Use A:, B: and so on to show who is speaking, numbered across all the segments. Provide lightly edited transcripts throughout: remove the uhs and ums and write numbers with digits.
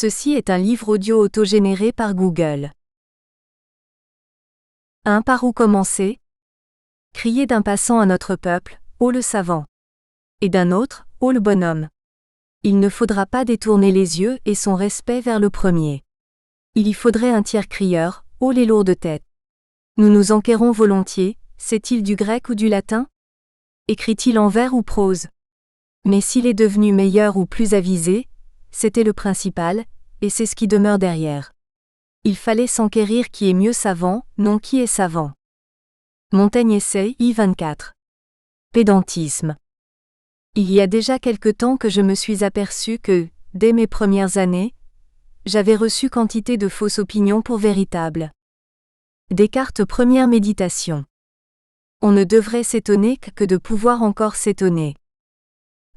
A: Ceci est un livre audio autogénéré par Google. 1. Par où commencer? Crier d'un passant à notre peuple, ô le savant. Et d'un autre, ô le bonhomme. Il ne faudra pas détourner les yeux et son respect vers le premier. Il y faudrait un tiers crieur, ô les lourdes têtes. Nous nous enquérons volontiers, sait-il du grec ou du latin? Écrit-il en vers ou prose? Mais s'il est devenu meilleur ou plus avisé, c'était le principal, et c'est ce qui demeure derrière. Il fallait s'enquérir qui est mieux savant, non qui est savant. Montaigne Essai, I24. Pédantisme. Il y a déjà quelque temps que je me suis aperçu que, dès mes premières années, j'avais reçu quantité de fausses opinions pour véritables. Descartes, première méditation. On ne devrait s'étonner que de pouvoir encore s'étonner.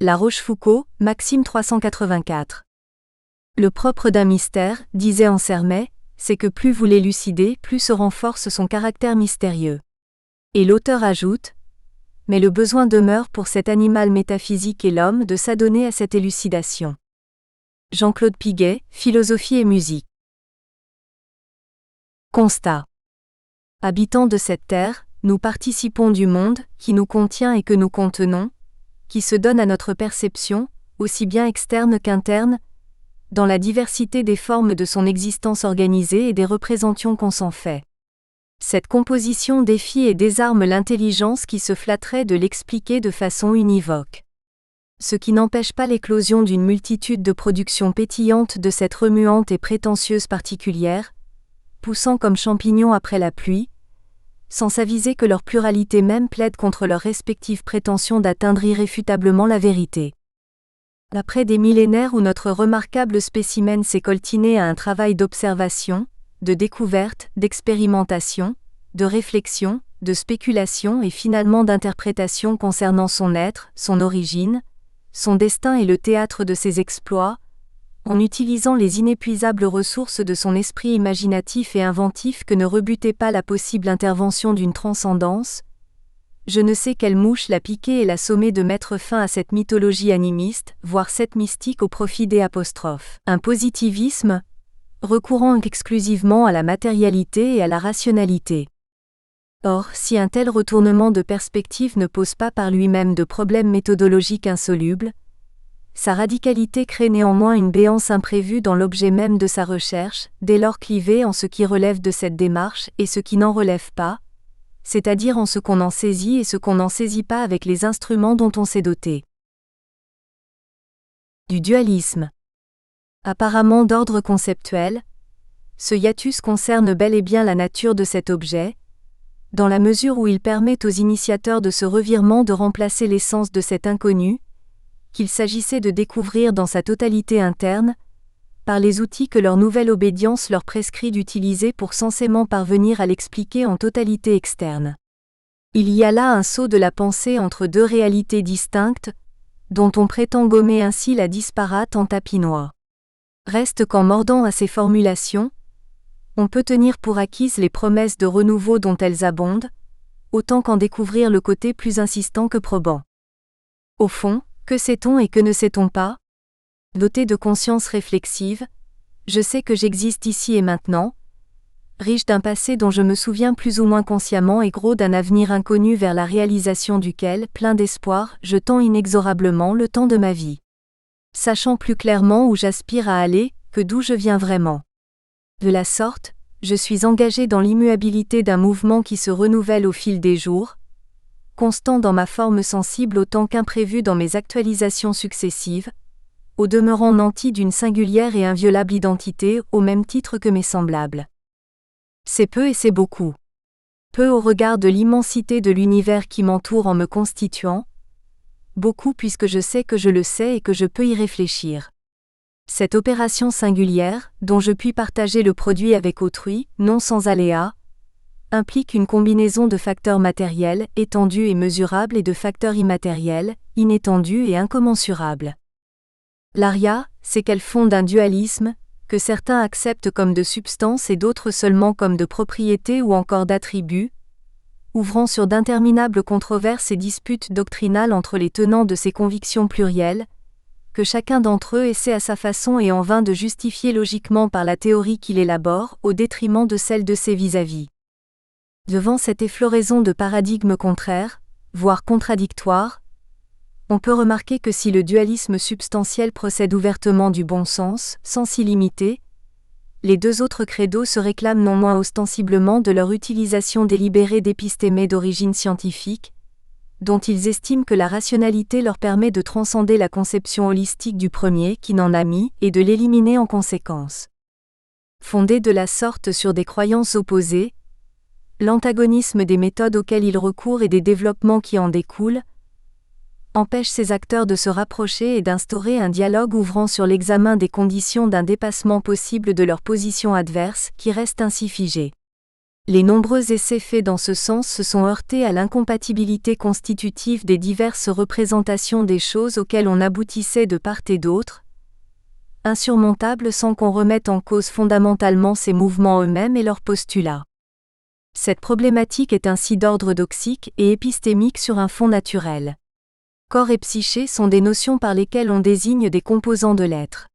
A: La Rochefoucauld, Maxime 384. Le propre d'un mystère, disait Ansermet, c'est que plus vous l'élucidez, plus se renforce son caractère mystérieux. Et l'auteur ajoute, mais le besoin demeure pour cet animal métaphysique et l'homme de s'adonner à cette élucidation. Jean-Claude Piguet, Philosophie et musique. Constat. Habitants de cette terre, nous participons du monde, qui nous contient et que nous contenons, qui se donne à notre perception, aussi bien externe qu'interne, dans la diversité des formes de son existence organisée et des représentations qu'on s'en fait. Cette composition défie et désarme l'intelligence qui se flatterait de l'expliquer de façon univoque. Ce qui n'empêche pas l'éclosion d'une multitude de productions pétillantes de cette remuante et prétentieuse particulière, poussant comme champignons après la pluie, sans s'aviser que leur pluralité même plaide contre leurs respectives prétentions d'atteindre irréfutablement la vérité. Après des millénaires où notre remarquable spécimen s'est coltiné à un travail d'observation, de découverte, d'expérimentation, de réflexion, de spéculation et finalement d'interprétation concernant son être, son origine, son destin et le théâtre de ses exploits, en utilisant les inépuisables ressources de son esprit imaginatif et inventif que ne rebutait pas la possible intervention d'une transcendance, je ne sais quelle mouche l'a piqué et l'a sommé de mettre fin à cette mythologie animiste, voire cette mystique au profit des apostrophes. Un positivisme, recourant exclusivement à la matérialité et à la rationalité. Or, si un tel retournement de perspective ne pose pas par lui-même de problèmes méthodologiques insolubles, sa radicalité crée néanmoins une béance imprévue dans l'objet même de sa recherche, dès lors clivé en ce qui relève de cette démarche et ce qui n'en relève pas, c'est-à-dire en ce qu'on en saisit et ce qu'on n'en saisit pas avec les instruments dont on s'est doté. Du dualisme. Apparemment d'ordre conceptuel, ce hiatus concerne bel et bien la nature de cet objet, dans la mesure où il permet aux initiateurs de ce revirement de remplacer l'essence de cet inconnu, qu'il s'agissait de découvrir dans sa totalité interne, par les outils que leur nouvelle obédience leur prescrit d'utiliser pour censément parvenir à l'expliquer en totalité externe. Il y a là un saut de la pensée entre deux réalités distinctes, dont on prétend gommer ainsi la disparate en tapinois. Reste qu'en mordant à ces formulations, on peut tenir pour acquises les promesses de renouveau dont elles abondent, autant qu'en découvrir le côté plus insistant que probant. Au fond, que sait-on et que ne sait-on pas? Doté de conscience réflexive, je sais que j'existe ici et maintenant, riche d'un passé dont je me souviens plus ou moins consciemment et gros d'un avenir inconnu vers la réalisation duquel, plein d'espoir, je tends inexorablement le temps de ma vie. Sachant plus clairement où j'aspire à aller, que d'où je viens vraiment. De la sorte, je suis engagé dans l'immuabilité d'un mouvement qui se renouvelle au fil des jours, constant dans ma forme sensible autant qu'imprévu dans mes actualisations successives, au demeurant nanti d'une singulière et inviolable identité au même titre que mes semblables. C'est peu et c'est beaucoup. Peu au regard de l'immensité de l'univers qui m'entoure en me constituant, beaucoup puisque je sais que je le sais et que je peux y réfléchir. Cette opération singulière, dont je puis partager le produit avec autrui, non sans aléas, implique une combinaison de facteurs matériels, étendus et mesurables et de facteurs immatériels, inétendus et incommensurables. L'aria, c'est qu'elle fonde un dualisme, que certains acceptent comme de substance et d'autres seulement comme de propriété ou encore d'attribut, ouvrant sur d'interminables controverses et disputes doctrinales entre les tenants de ces convictions plurielles, que chacun d'entre eux essaie à sa façon et en vain de justifier logiquement par la théorie qu'il élabore, au détriment de celle de ses vis-à-vis. Devant cette effloraison de paradigmes contraires, voire contradictoires, on peut remarquer que si le dualisme substantiel procède ouvertement du bon sens, sans s'y limiter, les deux autres credos se réclament non moins ostensiblement de leur utilisation délibérée d'épistémés d'origine scientifique, dont ils estiment que la rationalité leur permet de transcender la conception holistique du premier qui n'en a mis et de l'éliminer en conséquence. Fondés de la sorte sur des croyances opposées, l'antagonisme des méthodes auxquelles ils recourent et des développements qui en découlent empêche ces acteurs de se rapprocher et d'instaurer un dialogue ouvrant sur l'examen des conditions d'un dépassement possible de leur position adverse qui reste ainsi figée. Les nombreux essais faits dans ce sens se sont heurtés à l'incompatibilité constitutive des diverses représentations des choses auxquelles on aboutissait de part et d'autre, insurmontables sans qu'on remette en cause fondamentalement ces mouvements eux-mêmes et leurs postulats. Cette problématique est ainsi d'ordre doxique et épistémique sur un fond naturel. Corps et psyché sont des notions par lesquelles on désigne des composants de l'être.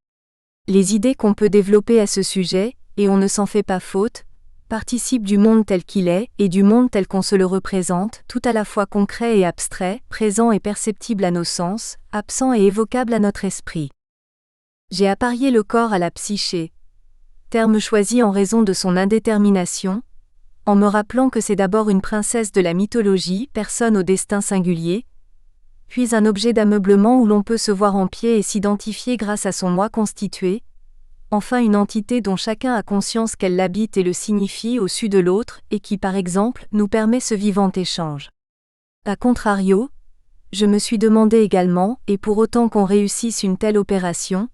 A: Les idées qu'on peut développer à ce sujet, et on ne s'en fait pas faute, participent du monde tel qu'il est et du monde tel qu'on se le représente, tout à la fois concret et abstrait, présent et perceptible à nos sens, absent et évocable à notre esprit. J'ai apparié le corps à la psyché, terme choisi en raison de son indétermination, en me rappelant que c'est d'abord une princesse de la mythologie, personne au destin singulier, puis un objet d'ameublement où l'on peut se voir en pied et s'identifier grâce à son moi constitué, enfin une entité dont chacun a conscience qu'elle l'habite et le signifie au su de l'autre, et qui par exemple nous permet ce vivant échange. A contrario, je me suis demandé également, et pour autant qu'on réussisse une telle opération,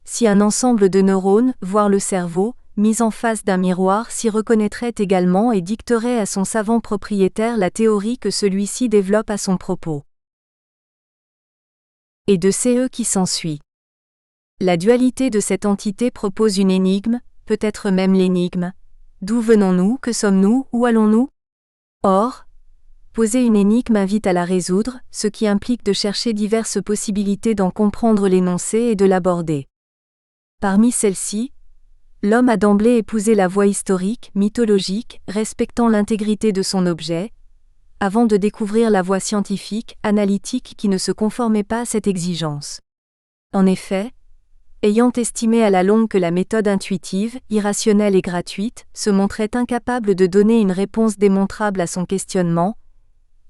A: si un ensemble de neurones, voire le cerveau, mis en face d'un miroir s'y reconnaîtrait également et dicterait à son savant propriétaire la théorie que celui-ci développe à son propos. Et de CE qui s'ensuit. La dualité de cette entité propose une énigme, peut-être même l'énigme. D'où venons-nous, que sommes-nous, où allons-nous ? Or, poser une énigme invite à la résoudre, ce qui implique de chercher diverses possibilités d'en comprendre l'énoncé et de l'aborder. Parmi celles-ci, l'homme a d'emblée épousé la voie historique, mythologique, respectant l'intégrité de son objet, avant de découvrir la voie scientifique, analytique qui ne se conformait pas à cette exigence. En effet, ayant estimé à la longue que la méthode intuitive, irrationnelle et gratuite, se montrait incapable de donner une réponse démontrable à son questionnement,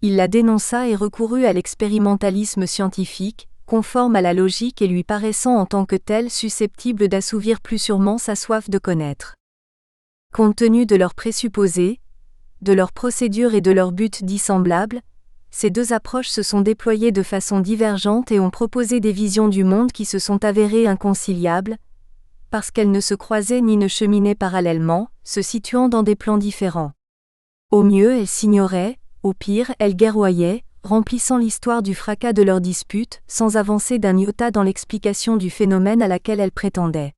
A: il la dénonça et recourut à l'expérimentalisme scientifique, conforme à la logique et lui paraissant en tant que tel susceptible d'assouvir plus sûrement sa soif de connaître. Compte tenu de leurs présupposés, de leurs procédures et de leurs buts dissemblables, ces deux approches se sont déployées de façon divergente et ont proposé des visions du monde qui se sont avérées inconciliables, parce qu'elles ne se croisaient ni ne cheminaient parallèlement, se situant dans des plans différents. Au mieux elles s'ignoraient, au pire elles guerroyaient, remplissant l'histoire du fracas de leurs disputes, sans avancer d'un iota dans l'explication du phénomène à laquelle elles prétendaient.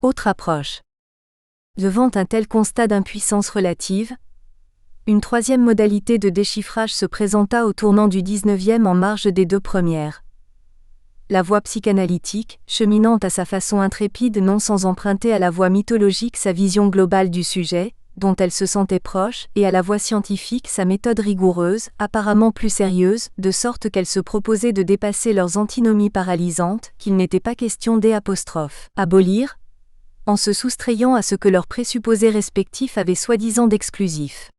A: Autre approche. Devant un tel constat d'impuissance relative, une troisième modalité de déchiffrage se présenta au tournant du XIXe en marge des deux premières. La voie psychanalytique, cheminant à sa façon intrépide non sans emprunter à la voie mythologique sa vision globale du sujet, dont elle se sentait proche, et à la voie scientifique sa méthode rigoureuse, apparemment plus sérieuse, de sorte qu'elle se proposait de dépasser leurs antinomies paralysantes, qu'il n'était pas question d'abolir, en se soustrayant à ce que leurs présupposés respectifs avaient soi-disant d'exclusif.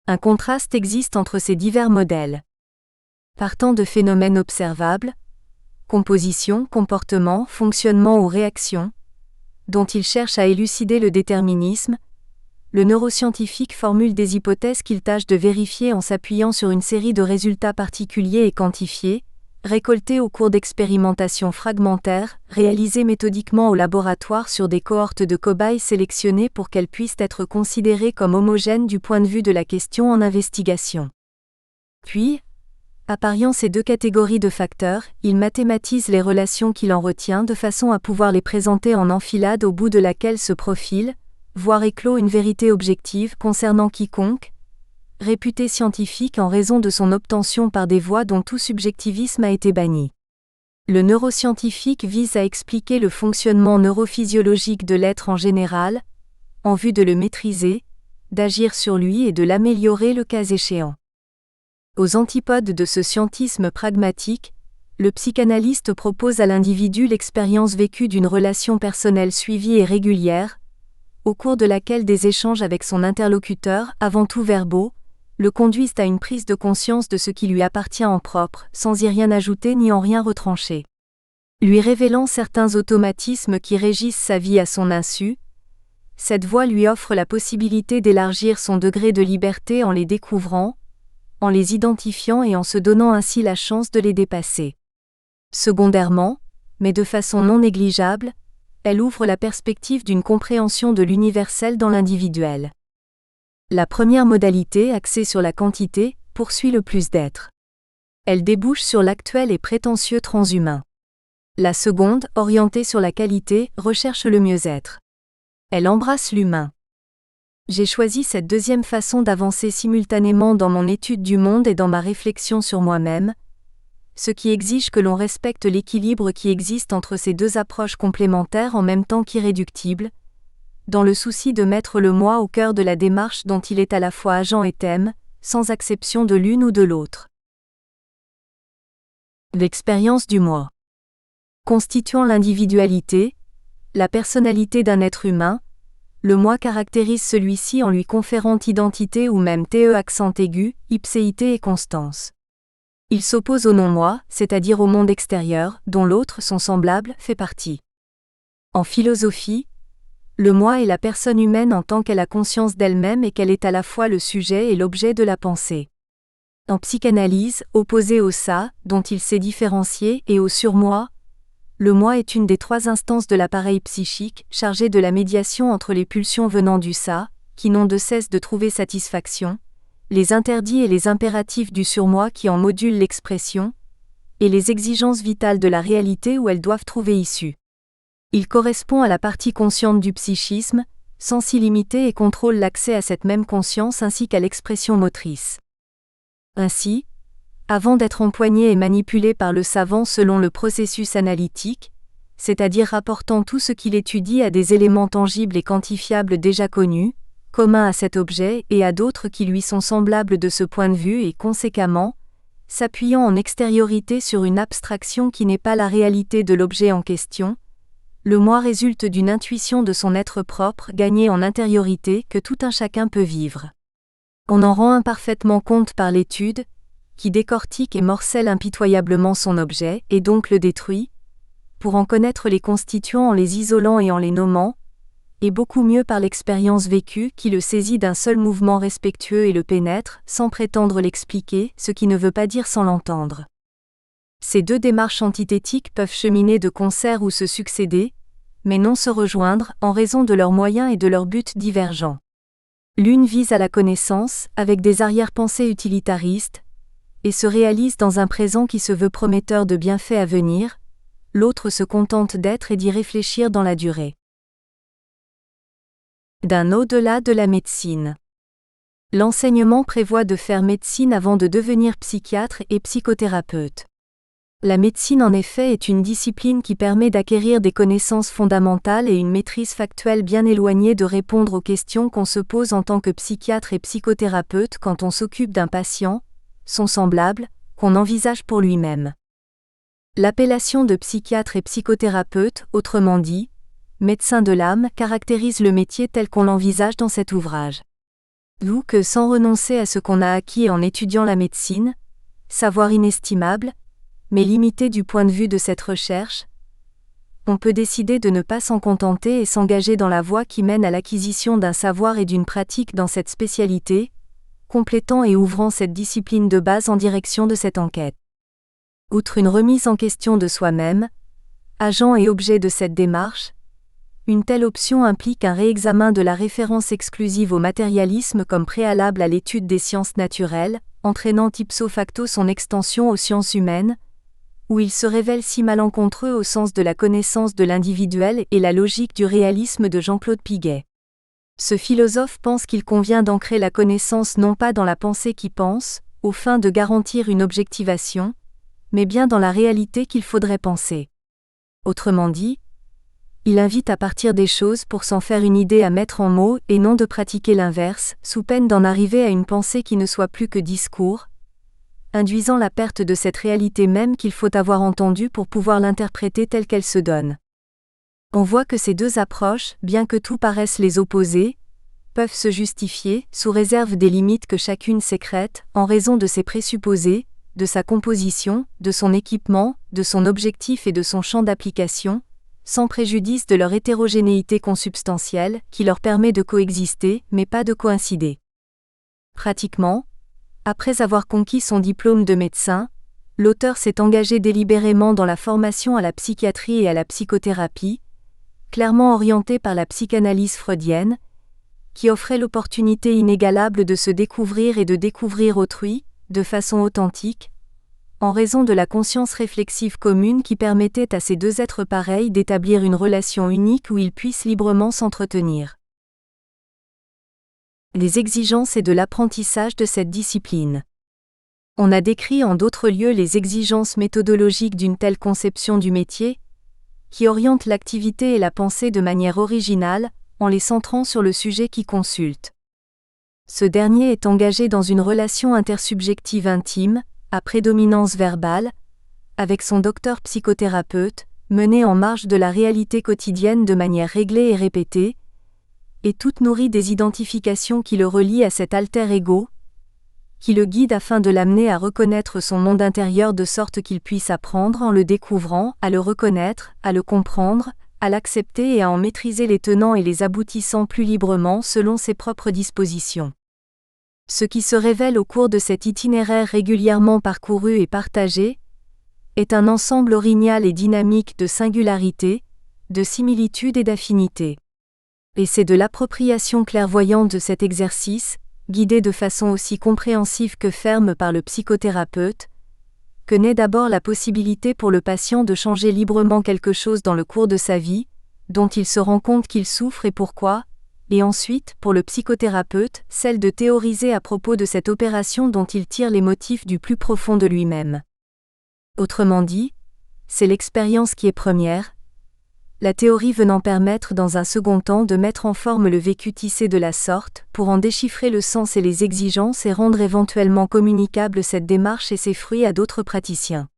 A: Un contraste existe entre ces divers modèles. Partant de phénomènes observables, composition, comportement, fonctionnement ou réaction, dont ils cherchent à élucider le déterminisme, le neuroscientifique formule des hypothèses qu'il tâche de vérifier en s'appuyant sur une série de résultats particuliers et quantifiés, récoltés au cours d'expérimentations fragmentaires, réalisées méthodiquement au laboratoire sur des cohortes de cobayes sélectionnées pour qu'elles puissent être considérées comme homogènes du point de vue de la question en investigation. Puis, appariant ces deux catégories de facteurs, il mathématise les relations qu'il en retient de façon à pouvoir les présenter en enfilade au bout de laquelle se profile, voire éclot une vérité objective concernant quiconque, réputé scientifique en raison de son obtention par des voies dont tout subjectivisme a été banni. Le neuroscientifique vise à expliquer le fonctionnement neurophysiologique de l'être en général, en vue de le maîtriser, d'agir sur lui et de l'améliorer le cas échéant. Aux antipodes de ce scientisme pragmatique, le psychanalyste propose à l'individu l'expérience vécue d'une relation personnelle suivie et régulière, au cours de laquelle des échanges avec son interlocuteur, avant tout verbaux, le conduisent à une prise de conscience de ce qui lui appartient en propre, sans y rien ajouter ni en rien retrancher. Lui révélant certains automatismes qui régissent sa vie à son insu, cette voie lui offre la possibilité d'élargir son degré de liberté en les découvrant, en les identifiant et en se donnant ainsi la chance de les dépasser. Secondairement, mais de façon non négligeable, elle ouvre la perspective d'une compréhension de l'universel dans l'individuel. La première modalité, axée sur la quantité, poursuit le plus d'être. Elle débouche sur l'actuel et prétentieux transhumain. La seconde, orientée sur la qualité, recherche le mieux-être. Elle embrasse l'humain. J'ai choisi cette deuxième façon d'avancer simultanément dans mon étude du monde et dans ma réflexion sur moi-même, ce qui exige que l'on respecte l'équilibre qui existe entre ces deux approches complémentaires en même temps qu'irréductibles, dans le souci de mettre le moi au cœur de la démarche dont il est à la fois agent et thème, sans exception de l'une ou de l'autre. L'expérience du moi. Constituant l'individualité, la personnalité d'un être humain, le moi caractérise celui-ci en lui conférant identité ou même accent aigu, ipséité et constance. Il s'oppose au non-moi, c'est-à-dire au monde extérieur, dont l'autre, son semblable, fait partie. En philosophie, le moi est la personne humaine en tant qu'elle a conscience d'elle-même et qu'elle est à la fois le sujet et l'objet de la pensée. En psychanalyse, opposé au ça, dont il s'est différencié, et au surmoi, le moi est une des trois instances de l'appareil psychique, chargée de la médiation entre les pulsions venant du ça, qui n'ont de cesse de trouver satisfaction, les interdits et les impératifs du surmoi qui en modulent l'expression, et les exigences vitales de la réalité où elles doivent trouver issue. Il correspond à la partie consciente du psychisme, sens illimité et contrôle l'accès à cette même conscience ainsi qu'à l'expression motrice. Ainsi, avant d'être empoigné et manipulé par le savant selon le processus analytique, c'est-à-dire rapportant tout ce qu'il étudie à des éléments tangibles et quantifiables déjà connus, communs à cet objet et à d'autres qui lui sont semblables de ce point de vue et conséquemment, s'appuyant en extériorité sur une abstraction qui n'est pas la réalité de l'objet en question, le moi résulte d'une intuition de son être propre gagnée en intériorité que tout un chacun peut vivre. On en rend imparfaitement compte par l'étude, qui décortique et morcelle impitoyablement son objet et donc le détruit, pour en connaître les constituants en les isolant et en les nommant, et beaucoup mieux par l'expérience vécue qui le saisit d'un seul mouvement respectueux et le pénètre, sans prétendre l'expliquer, ce qui ne veut pas dire sans l'entendre. Ces deux démarches antithétiques peuvent cheminer de concert ou se succéder, mais non se rejoindre en raison de leurs moyens et de leurs buts divergents. L'une vise à la connaissance, avec des arrière-pensées utilitaristes, et se réalise dans un présent qui se veut prometteur de bienfaits à venir, l'autre se contente d'être et d'y réfléchir dans la durée. D'un au-delà de la médecine. L'enseignement prévoit de faire médecine avant de devenir psychiatre et psychothérapeute. La médecine en effet est une discipline qui permet d'acquérir des connaissances fondamentales et une maîtrise factuelle bien éloignée de répondre aux questions qu'on se pose en tant que psychiatre et psychothérapeute quand on s'occupe d'un patient, son semblable, qu'on envisage pour lui-même. L'appellation de psychiatre et psychothérapeute, autrement dit, médecin de l'âme, caractérise le métier tel qu'on l'envisage dans cet ouvrage. D'où que sans renoncer à ce qu'on a acquis en étudiant la médecine, savoir inestimable, mais limité du point de vue de cette recherche, on peut décider de ne pas s'en contenter et s'engager dans la voie qui mène à l'acquisition d'un savoir et d'une pratique dans cette spécialité, complétant et ouvrant cette discipline de base en direction de cette enquête. Outre une remise en question de soi-même, agent et objet de cette démarche, une telle option implique un réexamen de la référence exclusive au matérialisme comme préalable à l'étude des sciences naturelles, entraînant ipso facto son extension aux sciences humaines, où il se révèle si malencontreux au sens de la connaissance de l'individuel et la logique du réalisme de Jean-Claude Piguet. Ce philosophe pense qu'il convient d'ancrer la connaissance non pas dans la pensée qui pense, aux fins de garantir une objectivation, mais bien dans la réalité qu'il faudrait penser. Autrement dit, il invite à partir des choses pour s'en faire une idée à mettre en mots et non de pratiquer l'inverse, sous peine d'en arriver à une pensée qui ne soit plus que discours, induisant la perte de cette réalité même qu'il faut avoir entendue pour pouvoir l'interpréter telle qu'elle se donne. On voit que ces deux approches, bien que tout paraisse les opposer, peuvent se justifier, sous réserve des limites que chacune sécrète, en raison de ses présupposés, de sa composition, de son équipement, de son objectif et de son champ d'application, sans préjudice de leur hétérogénéité consubstantielle, qui leur permet de coexister, mais pas de coïncider. Pratiquement, après avoir conquis son diplôme de médecin, l'auteur s'est engagé délibérément dans la formation à la psychiatrie et à la psychothérapie, clairement orienté par la psychanalyse freudienne, qui offrait l'opportunité inégalable de se découvrir et de découvrir autrui, de façon authentique, en raison de la conscience réflexive commune qui permettait à ces deux êtres pareils d'établir une relation unique où ils puissent librement s'entretenir. Les exigences et de l'apprentissage de cette discipline. On a décrit en d'autres lieux les exigences méthodologiques d'une telle conception du métier, qui oriente l'activité et la pensée de manière originale, en les centrant sur le sujet qui consulte. Ce dernier est engagé dans une relation intersubjective intime, à prédominance verbale, avec son docteur psychothérapeute, menée en marge de la réalité quotidienne de manière réglée et répétée, et toute nourrie des identifications qui le relient à cet alter ego, qui le guide afin de l'amener à reconnaître son monde intérieur de sorte qu'il puisse apprendre en le découvrant, à le reconnaître, à le comprendre, à l'accepter et à en maîtriser les tenants et les aboutissants plus librement selon ses propres dispositions. Ce qui se révèle au cours de cet itinéraire régulièrement parcouru et partagé, est un ensemble original et dynamique de singularités, de similitudes et d'affinités. Et c'est de l'appropriation clairvoyante de cet exercice, guidé de façon aussi compréhensive que ferme par le psychothérapeute, que naît d'abord la possibilité pour le patient de changer librement quelque chose dans le cours de sa vie, dont il se rend compte qu'il souffre et pourquoi, et ensuite, pour le psychothérapeute, celle de théoriser à propos de cette opération dont il tire les motifs du plus profond de lui-même. Autrement dit, c'est l'expérience qui est première, la théorie venant permettre dans un second temps de mettre en forme le vécu tissé de la sorte, pour en déchiffrer le sens et les exigences et rendre éventuellement communicable cette démarche et ses fruits à d'autres praticiens.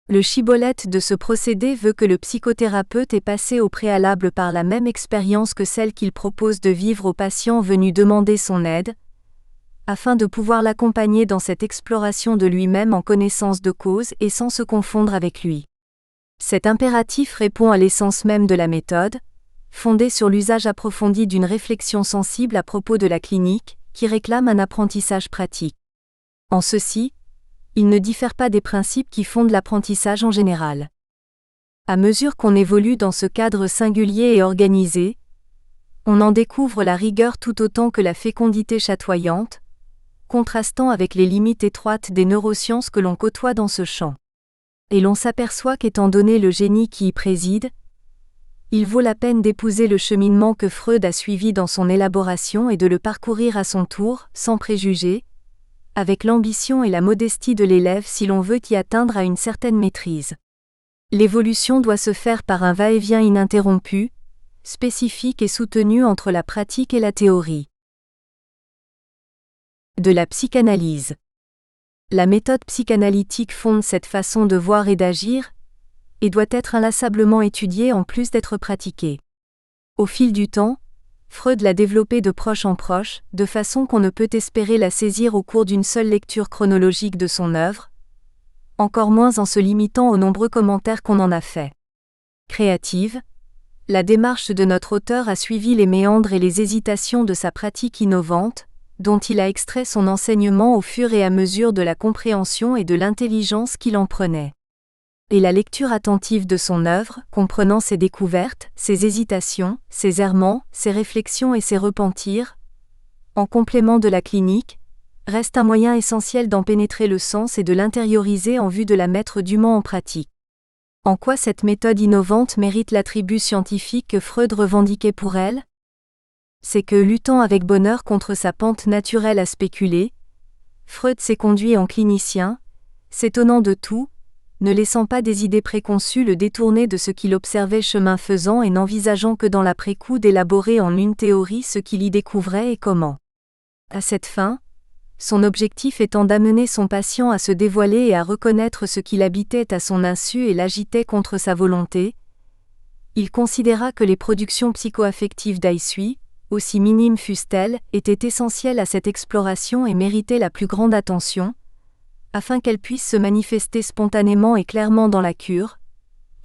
A: Le shibboleth de ce procédé veut que le psychothérapeute ait passé au préalable par la même expérience que celle qu'il propose de vivre au patient venu demander son aide, afin de pouvoir l'accompagner dans cette exploration de lui-même en connaissance de cause et sans se confondre avec lui. Cet impératif répond à l'essence même de la méthode, fondée sur l'usage approfondi d'une réflexion sensible à propos de la clinique, qui réclame un apprentissage pratique. En ceci, il ne diffère pas des principes qui fondent l'apprentissage en général. À mesure qu'on évolue dans ce cadre singulier et organisé, on en découvre la rigueur tout autant que la fécondité chatoyante, contrastant avec les limites étroites des neurosciences que l'on côtoie dans ce champ. Et l'on s'aperçoit qu'étant donné le génie qui y préside, il vaut la peine d'épouser le cheminement que Freud a suivi dans son élaboration et de le parcourir à son tour, sans préjugés, avec l'ambition et la modestie de l'élève si l'on veut y atteindre à une certaine maîtrise. L'évolution doit se faire par un va-et-vient ininterrompu, spécifique et soutenu entre la pratique et la théorie. De la psychanalyse. La méthode psychanalytique fonde cette façon de voir et d'agir, et doit être inlassablement étudiée en plus d'être pratiquée. Au fil du temps, Freud l'a développée de proche en proche, de façon qu'on ne peut espérer la saisir au cours d'une seule lecture chronologique de son œuvre, encore moins en se limitant aux nombreux commentaires qu'on en a faits. Créative, la démarche de notre auteur a suivi les méandres et les hésitations de sa pratique innovante, dont il a extrait son enseignement au fur et à mesure de la compréhension et de l'intelligence qu'il en prenait. Et la lecture attentive de son œuvre, comprenant ses découvertes, ses hésitations, ses errements, ses réflexions et ses repentirs, en complément de la clinique, reste un moyen essentiel d'en pénétrer le sens et de l'intérioriser en vue de la mettre dûment en pratique. En quoi cette méthode innovante mérite l'attribut scientifique que Freud revendiquait pour elle ? C'est que, luttant avec bonheur contre sa pente naturelle à spéculer, Freud s'est conduit en clinicien, s'étonnant de tout, ne laissant pas des idées préconçues le détourner de ce qu'il observait chemin faisant et n'envisageant que dans l'après-coup d'élaborer en une théorie ce qu'il y découvrait et comment. À cette fin, son objectif étant d'amener son patient à se dévoiler et à reconnaître ce qui l'habitait à son insu et l'agitait contre sa volonté, il considéra que les productions psychoaffectives d'Aisui, aussi minimes fussent-elles, étaient essentielles à cette exploration et méritaient la plus grande attention, afin qu'elles puissent se manifester spontanément et clairement dans la cure,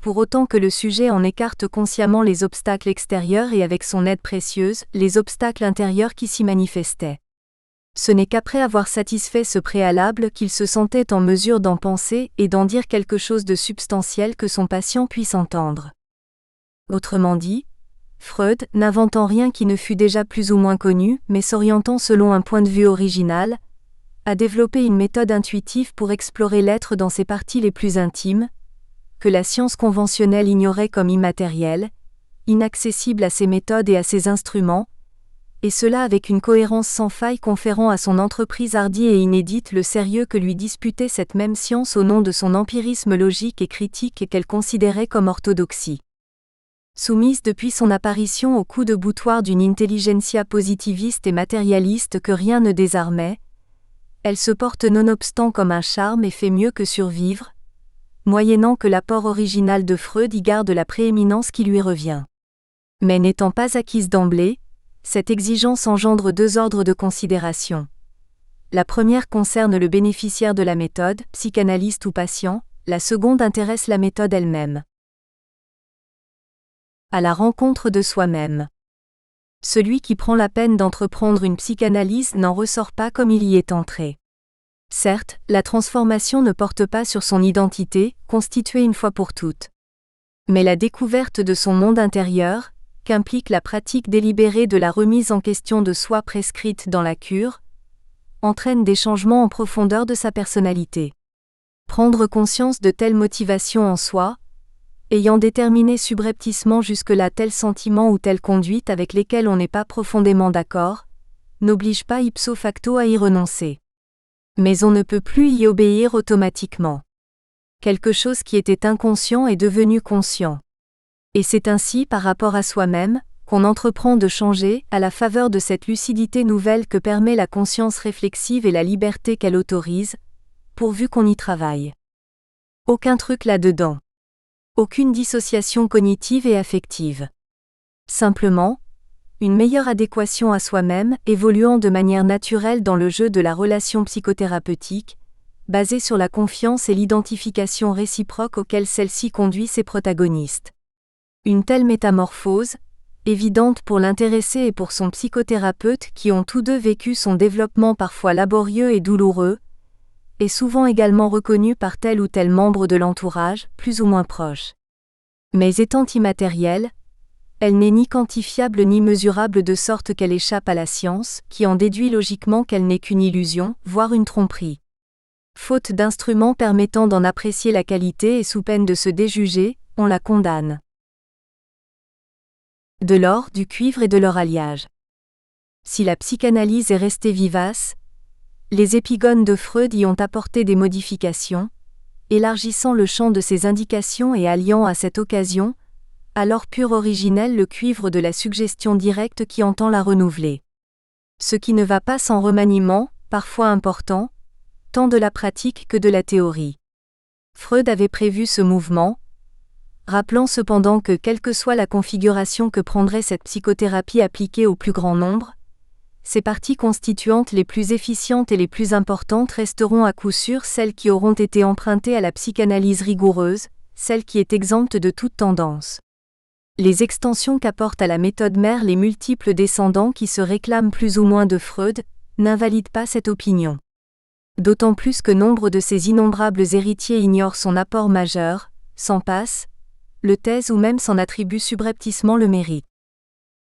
A: pour autant que le sujet en écarte consciemment les obstacles extérieurs et avec son aide précieuse, les obstacles intérieurs qui s'y manifestaient. Ce n'est qu'après avoir satisfait ce préalable qu'il se sentait en mesure d'en penser et d'en dire quelque chose de substantiel que son patient puisse entendre. Autrement dit, Freud, n'inventant rien qui ne fût déjà plus ou moins connu, mais s'orientant selon un point de vue original, a développé une méthode intuitive pour explorer l'être dans ses parties les plus intimes, que la science conventionnelle ignorait comme immatérielle, inaccessible à ses méthodes et à ses instruments, et cela avec une cohérence sans faille conférant à son entreprise hardie et inédite le sérieux que lui disputait cette même science au nom de son empirisme logique et critique et qu'elle considérait comme orthodoxie. Soumise depuis son apparition au coup de boutoir d'une intelligentsia positiviste et matérialiste que rien ne désarmait, elle se porte nonobstant comme un charme et fait mieux que survivre, moyennant que l'apport original de Freud y garde la prééminence qui lui revient. Mais n'étant pas acquise d'emblée, cette exigence engendre deux ordres de considération. La première concerne le bénéficiaire de la méthode, psychanalyste ou patient, la seconde intéresse la méthode elle-même. À la rencontre de soi-même. Celui qui prend la peine d'entreprendre une psychanalyse n'en ressort pas comme il y est entré. Certes, la transformation ne porte pas sur son identité, constituée une fois pour toutes. Mais la découverte de son monde intérieur, qu'implique la pratique délibérée de la remise en question de soi prescrite dans la cure, entraîne des changements en profondeur de sa personnalité. Prendre conscience de telles motivations en soi, ayant déterminé subrepticement jusque-là tel sentiment ou telle conduite avec lesquels on n'est pas profondément d'accord, n'oblige pas ipso facto à y renoncer. Mais on ne peut plus y obéir automatiquement. Quelque chose qui était inconscient est devenu conscient. Et c'est ainsi par rapport à soi-même, qu'on entreprend de changer, à la faveur de cette lucidité nouvelle que permet la conscience réflexive et la liberté qu'elle autorise, pourvu qu'on y travaille. Aucun truc là-dedans. Aucune dissociation cognitive et affective. Simplement, une meilleure adéquation à soi-même, évoluant de manière naturelle dans le jeu de la relation psychothérapeutique, basée sur la confiance et l'identification réciproque auxquelles celle-ci conduit ses protagonistes. Une telle métamorphose, évidente pour l'intéressé et pour son psychothérapeute qui ont tous deux vécu son développement parfois laborieux et douloureux, est souvent également reconnue par tel ou tel membre de l'entourage, plus ou moins proche. Mais étant immatérielle, elle n'est ni quantifiable ni mesurable de sorte qu'elle échappe à la science, qui en déduit logiquement qu'elle n'est qu'une illusion, voire une tromperie. Faute d'instruments permettant d'en apprécier la qualité et sous peine de se déjuger, on la condamne. De l'or, du cuivre et de leur alliage. Si la psychanalyse est restée vivace, les épigones de Freud y ont apporté des modifications, élargissant le champ de ses indications et alliant à cette occasion, à l'or pur originel le cuivre de la suggestion directe qui entend la renouveler. Ce qui ne va pas sans remaniement, parfois important, tant de la pratique que de la théorie. Freud avait prévu ce mouvement, rappelant cependant que quelle que soit la configuration que prendrait cette psychothérapie appliquée au plus grand nombre, ses parties constituantes les plus efficientes et les plus importantes resteront à coup sûr celles qui auront été empruntées à la psychanalyse rigoureuse, celle qui est exempte de toute tendance. Les extensions qu'apportent à la méthode mère les multiples descendants qui se réclament plus ou moins de Freud, n'invalident pas cette opinion. D'autant plus que nombre de ses innombrables héritiers ignorent son apport majeur, s'en passent, le taisent ou même s'en attribuent subrepticement le mérite.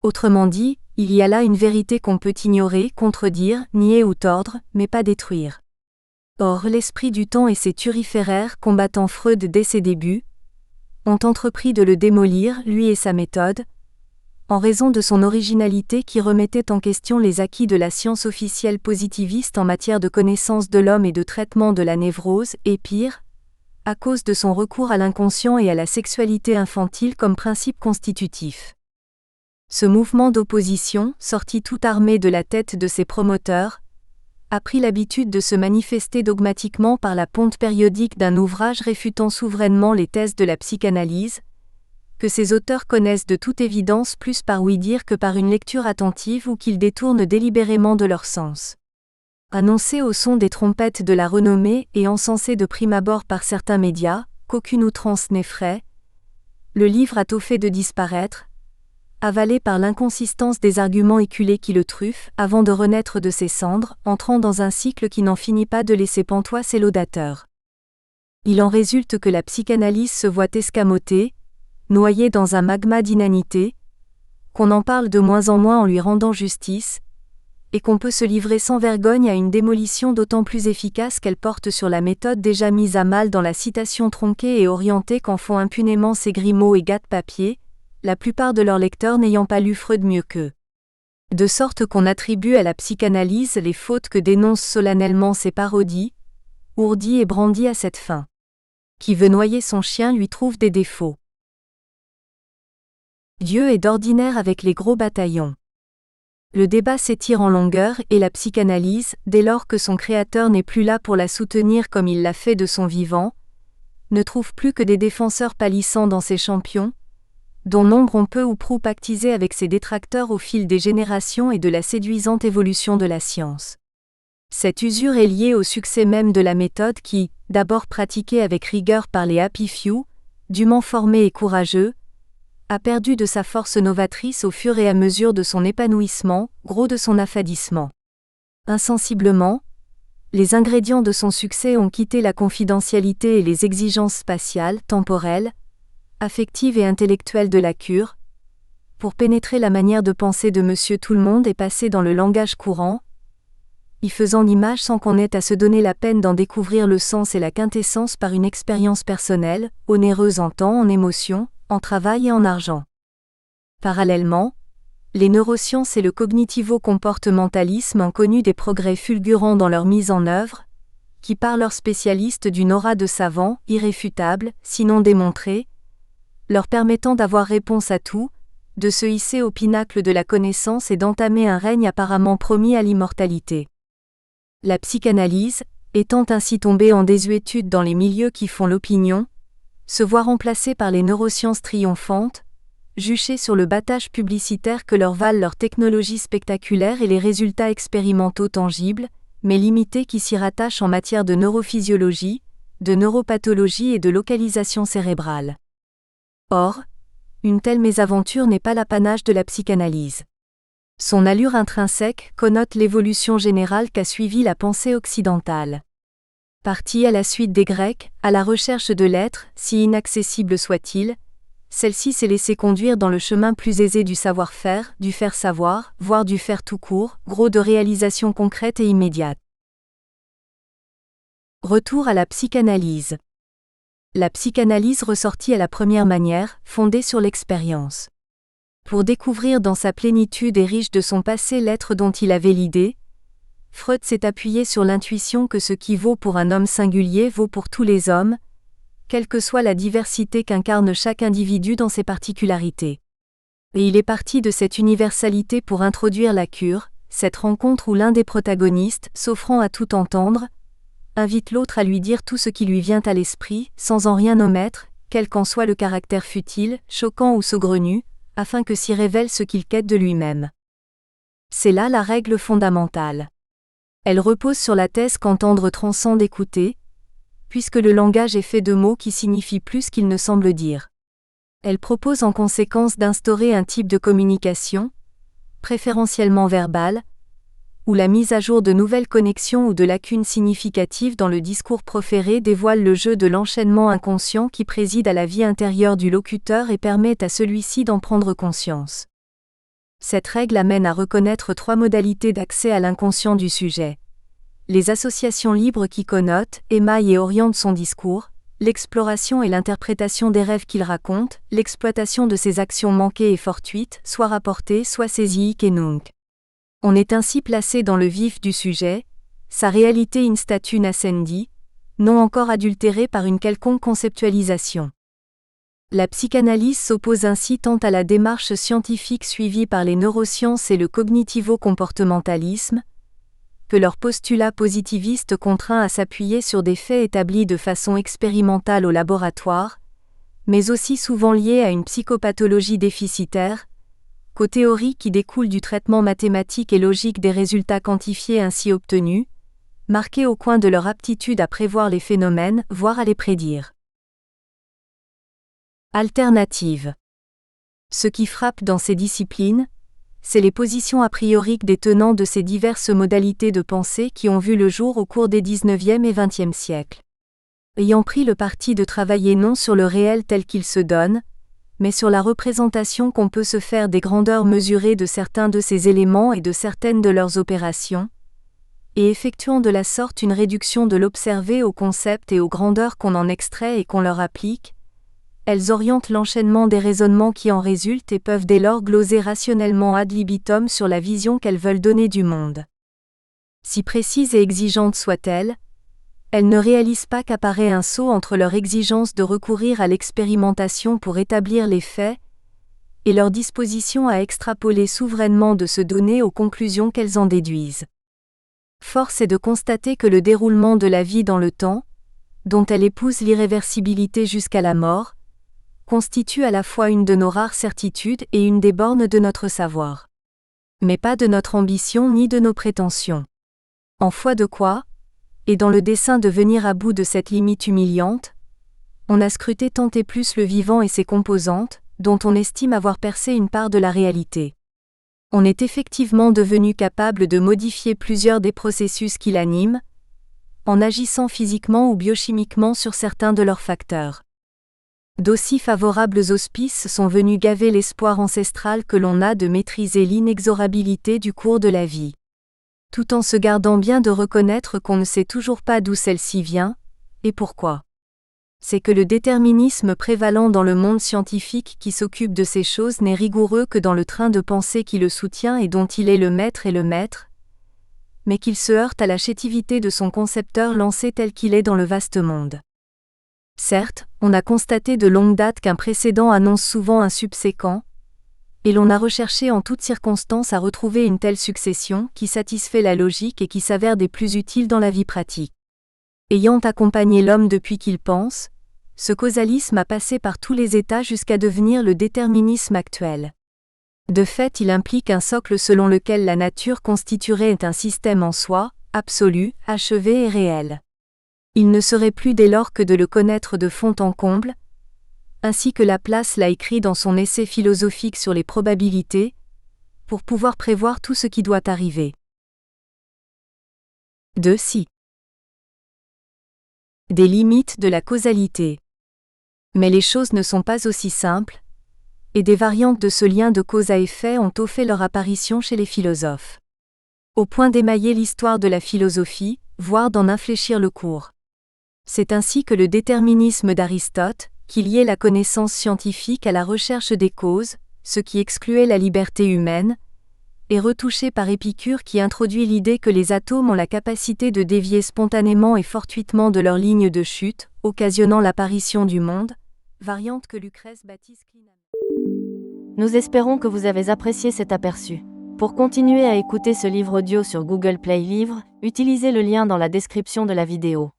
A: Autrement dit, il y a là une vérité qu'on peut ignorer, contredire, nier ou tordre, mais pas détruire. Or l'esprit du temps et ses turiféraires combattant Freud dès ses débuts, ont entrepris de le démolir, lui et sa méthode, en raison de son originalité qui remettait en question les acquis de la science officielle positiviste en matière de connaissance de l'homme et de traitement de la névrose, et pire, à cause de son recours à l'inconscient et à la sexualité infantile comme principe constitutif. Ce mouvement d'opposition, sorti tout armé de la tête de ses promoteurs, a pris l'habitude de se manifester dogmatiquement par la ponte périodique d'un ouvrage réfutant souverainement les thèses de la psychanalyse, que ses auteurs connaissent de toute évidence plus par ouï-dire que par une lecture attentive ou qu'ils détournent délibérément de leur sens. Annoncé au son des trompettes de la renommée et encensé de prime abord par certains médias, qu'aucune outrance n'effraie, le livre a tôt fait de disparaître, avalé par l'inconsistance des arguments éculés qui le truffent, avant de renaître de ses cendres, entrant dans un cycle qui n'en finit pas de laisser pantois ses laudateurs. Il en résulte que la psychanalyse se voit escamotée, noyée dans un magma d'inanité, qu'on en parle de moins en moins en lui rendant justice, et qu'on peut se livrer sans vergogne à une démolition d'autant plus efficace qu'elle porte sur la méthode déjà mise à mal dans la citation tronquée et orientée qu'en font impunément ces Grimaud et Gade-Papier, la plupart de leurs lecteurs n'ayant pas lu Freud mieux qu'eux. De sorte qu'on attribue à la psychanalyse les fautes que dénoncent solennellement ces parodies, ourdies et brandies à cette fin. Qui veut noyer son chien lui trouve des défauts. Dieu est d'ordinaire avec les gros bataillons. Le débat s'étire en longueur et la psychanalyse, dès lors que son créateur n'est plus là pour la soutenir comme il l'a fait de son vivant, ne trouve plus que des défenseurs pâlissants dans ses champions, dont nombre ont peu ou prou pactisé avec ses détracteurs au fil des générations et de la séduisante évolution de la science. Cette usure est liée au succès même de la méthode qui, d'abord pratiquée avec rigueur par les happy few, dûment formés et courageux, a perdu de sa force novatrice au fur et à mesure de son épanouissement, gros de son affadissement. Insensiblement, les ingrédients de son succès ont quitté la confidentialité et les exigences spatiales, temporelles, affective et intellectuelle de la cure, pour pénétrer la manière de penser de Monsieur Tout-le-Monde et passer dans le langage courant, y faisant l'image sans qu'on ait à se donner la peine d'en découvrir le sens et la quintessence par une expérience personnelle, onéreuse en temps, en émotion, en travail et en argent. Parallèlement, les neurosciences et le cognitivo-comportementalisme ont connu des progrès fulgurants dans leur mise en œuvre, qui par leurs spécialistes d'une aura de savants, irréfutables, sinon démontrés, leur permettant d'avoir réponse à tout, de se hisser au pinacle de la connaissance et d'entamer un règne apparemment promis à l'immortalité. La psychanalyse, étant ainsi tombée en désuétude dans les milieux qui font l'opinion, se voit remplacée par les neurosciences triomphantes, juchées sur le battage publicitaire que leur valent leurs technologies spectaculaires et les résultats expérimentaux tangibles, mais limités qui s'y rattachent en matière de neurophysiologie, de neuropathologie et de localisation cérébrale. Or, une telle mésaventure n'est pas l'apanage de la psychanalyse. Son allure intrinsèque connote l'évolution générale qu'a suivie la pensée occidentale. Partie à la suite des Grecs, à la recherche de l'être, si inaccessible soit-il, celle-ci s'est laissée conduire dans le chemin plus aisé du savoir-faire, du faire savoir, voire du faire tout court, gros de réalisation concrète et immédiate. Retour à la psychanalyse. La psychanalyse ressortit à la première manière, fondée sur l'expérience. Pour découvrir dans sa plénitude et riche de son passé l'être dont il avait l'idée, Freud s'est appuyé sur l'intuition que ce qui vaut pour un homme singulier vaut pour tous les hommes, quelle que soit la diversité qu'incarne chaque individu dans ses particularités. Et il est parti de cette universalité pour introduire la cure, cette rencontre où l'un des protagonistes, s'offrant à tout entendre, invite l'autre à lui dire tout ce qui lui vient à l'esprit, sans en rien omettre, quel qu'en soit le caractère futile, choquant ou saugrenu, afin que s'y révèle ce qu'il quête de lui-même. C'est là la règle fondamentale. Elle repose sur la thèse qu'entendre transcende écouter, puisque le langage est fait de mots qui signifient plus qu'ils ne semblent dire. Elle propose en conséquence d'instaurer un type de communication, préférentiellement verbale, où la mise à jour de nouvelles connexions ou de lacunes significatives dans le discours proféré dévoile le jeu de l'enchaînement inconscient qui préside à la vie intérieure du locuteur et permet à celui-ci d'en prendre conscience. Cette règle amène à reconnaître 3 modalités d'accès à l'inconscient du sujet. Les associations libres qui connotent, émaillent et orientent son discours, l'exploration et l'interprétation des rêves qu'il raconte, l'exploitation de ses actions manquées et fortuites, soit rapportées, soit saisies et nunc. On est ainsi placé dans le vif du sujet, sa réalité in statu nascendi, non encore adultérée par une quelconque conceptualisation. La psychanalyse s'oppose ainsi tant à la démarche scientifique suivie par les neurosciences et le cognitivo-comportementalisme, que leur postulat positiviste contraint à s'appuyer sur des faits établis de façon expérimentale au laboratoire, mais aussi souvent liés à une psychopathologie déficitaire, qu'aux théories qui découlent du traitement mathématique et logique des résultats quantifiés ainsi obtenus, marqués au coin de leur aptitude à prévoir les phénomènes, voire à les prédire. Alternative. Ce qui frappe dans ces disciplines, c'est les positions a priori des tenants de ces diverses modalités de pensée qui ont vu le jour au cours des XIXe et XXe siècles. Ayant pris le parti de travailler non sur le réel tel qu'il se donne, mais sur la représentation qu'on peut se faire des grandeurs mesurées de certains de ces éléments et de certaines de leurs opérations, et effectuant de la sorte une réduction de l'observé aux concepts et aux grandeurs qu'on en extrait et qu'on leur applique, elles orientent l'enchaînement des raisonnements qui en résultent et peuvent dès lors gloser rationnellement ad libitum sur la vision qu'elles veulent donner du monde. Si précises et exigeantes soient-elles, elles ne réalisent pas qu'apparaît un saut entre leur exigence de recourir à l'expérimentation pour établir les faits, et leur disposition à extrapoler souverainement de ce donné aux conclusions qu'elles en déduisent. Force est de constater que le déroulement de la vie dans le temps, dont elle épouse l'irréversibilité jusqu'à la mort, constitue à la fois une de nos rares certitudes et une des bornes de notre savoir. Mais pas de notre ambition ni de nos prétentions. En foi de quoi, et dans le dessein de venir à bout de cette limite humiliante, on a scruté tant et plus le vivant et ses composantes, dont on estime avoir percé une part de la réalité. On est effectivement devenu capable de modifier plusieurs des processus qui l'animent, en agissant physiquement ou biochimiquement sur certains de leurs facteurs. D'aussi favorables auspices sont venus gaver l'espoir ancestral que l'on a de maîtriser l'inexorabilité du cours de la vie. Tout en se gardant bien de reconnaître qu'on ne sait toujours pas d'où celle-ci vient, et pourquoi. C'est que le déterminisme prévalant dans le monde scientifique qui s'occupe de ces choses n'est rigoureux que dans le train de pensée qui le soutient et dont il est le maître, mais qu'il se heurte à la chétivité de son concepteur lancé tel qu'il est dans le vaste monde. Certes, on a constaté de longue date qu'un précédent annonce souvent un subséquent, et l'on a recherché en toutes circonstances à retrouver une telle succession qui satisfait la logique et qui s'avère des plus utiles dans la vie pratique. Ayant accompagné l'homme depuis qu'il pense, ce causalisme a passé par tous les états jusqu'à devenir le déterminisme actuel. De fait, il implique un socle selon lequel la nature constituerait un système en soi, absolu, achevé et réel. Il ne serait plus dès lors que de le connaître de fond en comble, ainsi que Laplace l'a écrit dans son essai philosophique sur les probabilités, pour pouvoir prévoir tout ce qui doit arriver. 2. Si. Des limites de la causalité. Mais les choses ne sont pas aussi simples, et des variantes de ce lien de cause à effet ont tôt fait leur apparition chez les philosophes. Au point d'émailler l'histoire de la philosophie, voire d'en infléchir le cours. C'est ainsi que le déterminisme d'Aristote, qui liait la connaissance scientifique à la recherche des causes, ce qui excluait la liberté humaine, est retouché par Épicure qui introduit l'idée que les atomes ont la capacité de dévier spontanément et fortuitement de leur ligne de chute, occasionnant l'apparition du monde, variante que Lucrèce baptise Clinam.
B: Nous espérons que vous avez apprécié cet aperçu. Pour continuer à écouter ce livre audio sur Google Play Livres, utilisez le lien dans la description de la vidéo.